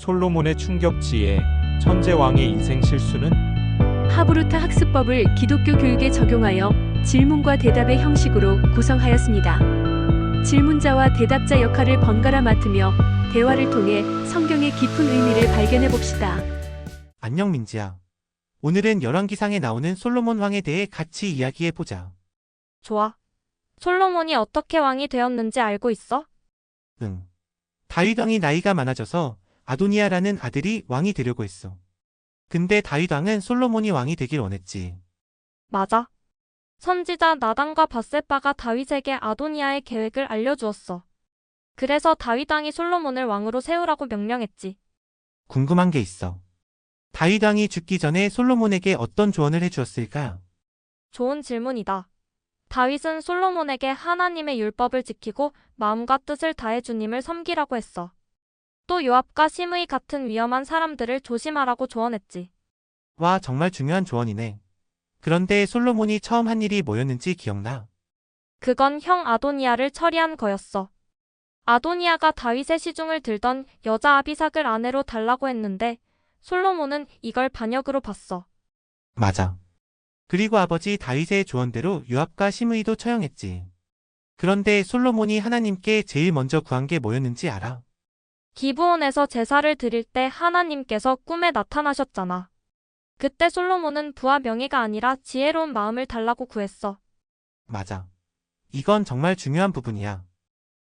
솔로몬의 충격지에 천재왕의 인생 실수는? 하브루타 학습법을 기독교 교육에 적용하여 질문과 대답의 형식으로 구성하였습니다. 질문자와 대답자 역할을 번갈아 맡으며 대화를 통해 성경의 깊은 의미를 발견해 봅시다. 안녕 민지야. 오늘은 열왕기상에 나오는 솔로몬 왕에 대해 같이 이야기해 보자. 좋아. 솔로몬이 어떻게 왕이 되었는지 알고 있어? 응. 다윗 왕이 나이가 많아져서 아도니아라는 아들이 왕이 되려고 했어. 근데 다윗 왕은 솔로몬이 왕이 되길 원했지. 맞아. 선지자 나단과 밧셋바가 다윗에게 아도니아의 계획을 알려주었어. 그래서 다윗 왕이 솔로몬을 왕으로 세우라고 명령했지. 궁금한 게 있어. 다윗 왕이 죽기 전에 솔로몬에게 어떤 조언을 해주었을까? 좋은 질문이다. 다윗은 솔로몬에게 하나님의 율법을 지키고 마음과 뜻을 다해 주님을 섬기라고 했어. 또 요압과 시므이 같은 위험한 사람들을 조심하라고 조언했지. 와, 정말 중요한 조언이네. 그런데 솔로몬이 처음 한 일이 뭐였는지 기억나? 그건 형 아도니아를 처리한 거였어. 아도니아가 다윗의 시중을 들던 여자 아비삭을 아내로 달라고 했는데 솔로몬은 이걸 반역으로 봤어. 맞아. 그리고 아버지 다윗의 조언대로 요압과 시므이도 처형했지. 그런데 솔로몬이 하나님께 제일 먼저 구한 게 뭐였는지 알아? 기브온에서 제사를 드릴 때 하나님께서 꿈에 나타나셨잖아. 그때 솔로몬은 부와 명예가 아니라 지혜로운 마음을 달라고 구했어. 맞아. 이건 정말 중요한 부분이야.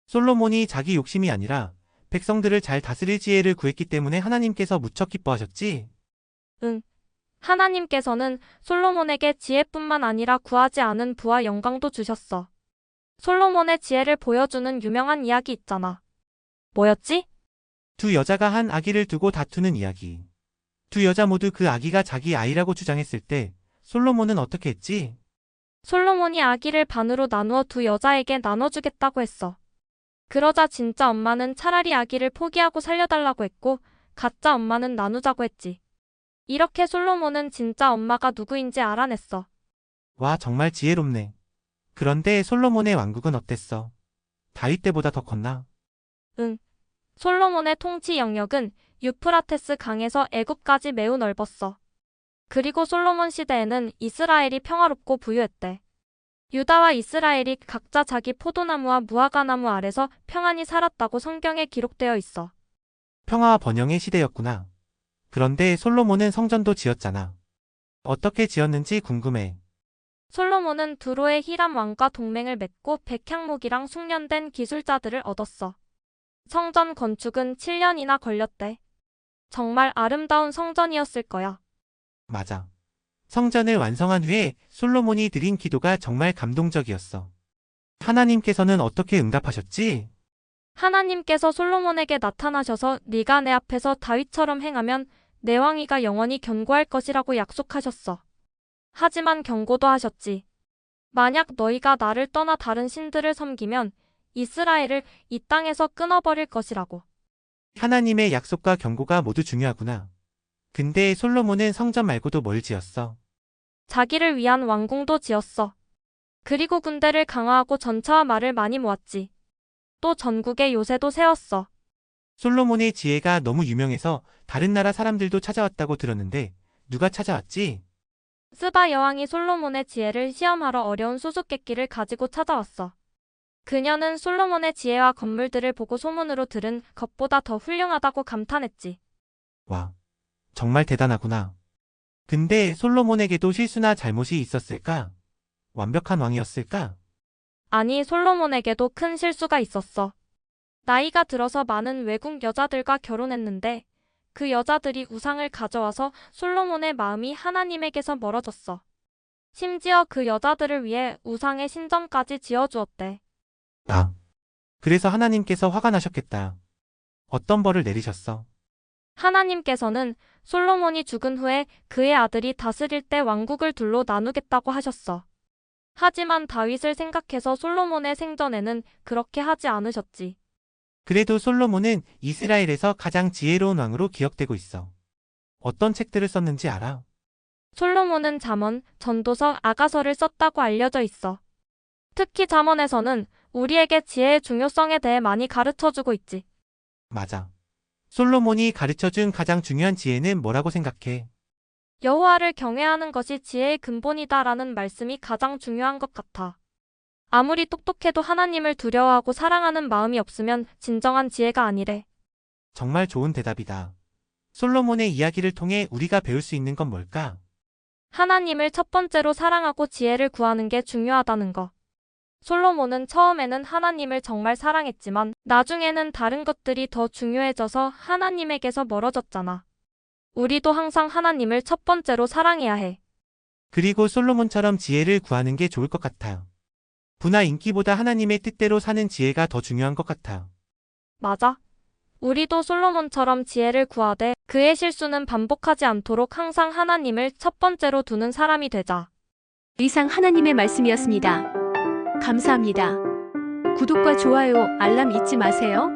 솔로몬이 자기 욕심이 아니라 백성들을 잘 다스릴 지혜를 구했기 때문에 하나님께서 무척 기뻐하셨지? 응. 하나님께서는 솔로몬에게 지혜뿐만 아니라 구하지 않은 부와 영광도 주셨어. 솔로몬의 지혜를 보여주는 유명한 이야기 있잖아. 뭐였지? 두 여자가 한 아기를 두고 다투는 이야기. 두 여자 모두 그 아기가 자기 아이라고 주장했을 때 솔로몬은 어떻게 했지? 솔로몬이 아기를 반으로 나누어 두 여자에게 나눠주겠다고 했어. 그러자 진짜 엄마는 차라리 아기를 포기하고 살려달라고 했고 가짜 엄마는 나누자고 했지. 이렇게 솔로몬은 진짜 엄마가 누구인지 알아냈어. 와, 정말 지혜롭네. 그런데 솔로몬의 왕국은 어땠어? 다윗 때보다 더 컸나? 응. 솔로몬의 통치 영역은 유프라테스 강에서 애굽까지 매우 넓었어. 그리고 솔로몬 시대에는 이스라엘이 평화롭고 부유했대. 유다와 이스라엘이 각자 자기 포도나무와 무화과나무 아래서 평안히 살았다고 성경에 기록되어 있어. 평화와 번영의 시대였구나. 그런데 솔로몬은 성전도 지었잖아. 어떻게 지었는지 궁금해. 솔로몬은 두로의 히람 왕과 동맹을 맺고 백향목이랑 숙련된 기술자들을 얻었어. 성전 건축은 7년이나 걸렸대. 정말 아름다운 성전이었을 거야. 맞아. 성전을 완성한 후에 솔로몬이 드린 기도가 정말 감동적이었어. 하나님께서는 어떻게 응답하셨지? 하나님께서 솔로몬에게 나타나셔서 네가 내 앞에서 다윗처럼 행하면 내 왕위가 영원히 견고할 것이라고 약속하셨어. 하지만 경고도 하셨지. 만약 너희가 나를 떠나 다른 신들을 섬기면 이스라엘을 이 땅에서 끊어버릴 것이라고. 하나님의 약속과 경고가 모두 중요하구나. 근데 솔로몬은 성전 말고도 뭘 지었어? 자기를 위한 왕궁도 지었어. 그리고 군대를 강화하고 전차와 말을 많이 모았지. 또 전국에 요새도 세웠어. 솔로몬의 지혜가 너무 유명해서 다른 나라 사람들도 찾아왔다고 들었는데 누가 찾아왔지? 스바 여왕이 솔로몬의 지혜를 시험하러 어려운 수수께끼를 가지고 찾아왔어. 그녀는 솔로몬의 지혜와 건물들을 보고 소문으로 들은 것보다 더 훌륭하다고 감탄했지. 와, 정말 대단하구나. 근데 솔로몬에게도 실수나 잘못이 있었을까? 완벽한 왕이었을까? 아니, 솔로몬에게도 큰 실수가 있었어. 나이가 들어서 많은 외국 여자들과 결혼했는데 그 여자들이 우상을 가져와서 솔로몬의 마음이 하나님에게서 멀어졌어. 심지어 그 여자들을 위해 우상의 신전까지 지어주었대. 아, 그래서 하나님께서 화가 나셨겠다. 어떤 벌을 내리셨어? 하나님께서는 솔로몬이 죽은 후에 그의 아들이 다스릴 때 왕국을 둘로 나누겠다고 하셨어. 하지만 다윗을 생각해서 솔로몬의 생전에는 그렇게 하지 않으셨지. 그래도 솔로몬은 이스라엘에서 가장 지혜로운 왕으로 기억되고 있어. 어떤 책들을 썼는지 알아? 솔로몬은 잠언, 전도서, 아가서를 썼다고 알려져 있어. 특히 잠언에서는 우리에게 지혜의 중요성에 대해 많이 가르쳐주고 있지. 맞아. 솔로몬이 가르쳐준 가장 중요한 지혜는 뭐라고 생각해? 여호와를 경외하는 것이 지혜의 근본이다라는 말씀이 가장 중요한 것 같아. 아무리 똑똑해도 하나님을 두려워하고 사랑하는 마음이 없으면 진정한 지혜가 아니래. 정말 좋은 대답이다. 솔로몬의 이야기를 통해 우리가 배울 수 있는 건 뭘까? 하나님을 첫 번째로 사랑하고 지혜를 구하는 게 중요하다는 거. 솔로몬은 처음에는 하나님을 정말 사랑했지만 나중에는 다른 것들이 더 중요해져서 하나님에게서 멀어졌잖아. 우리도 항상 하나님을 첫 번째로 사랑해야 해. 그리고 솔로몬처럼 지혜를 구하는 게 좋을 것 같아요. 부나 인기보다 하나님의 뜻대로 사는 지혜가 더 중요한 것 같아요. 맞아. 우리도 솔로몬처럼 지혜를 구하되 그의 실수는 반복하지 않도록 항상 하나님을 첫 번째로 두는 사람이 되자. 이상 하나님의 말씀이었습니다. 감사합니다. 구독과 좋아요, 알람 잊지 마세요.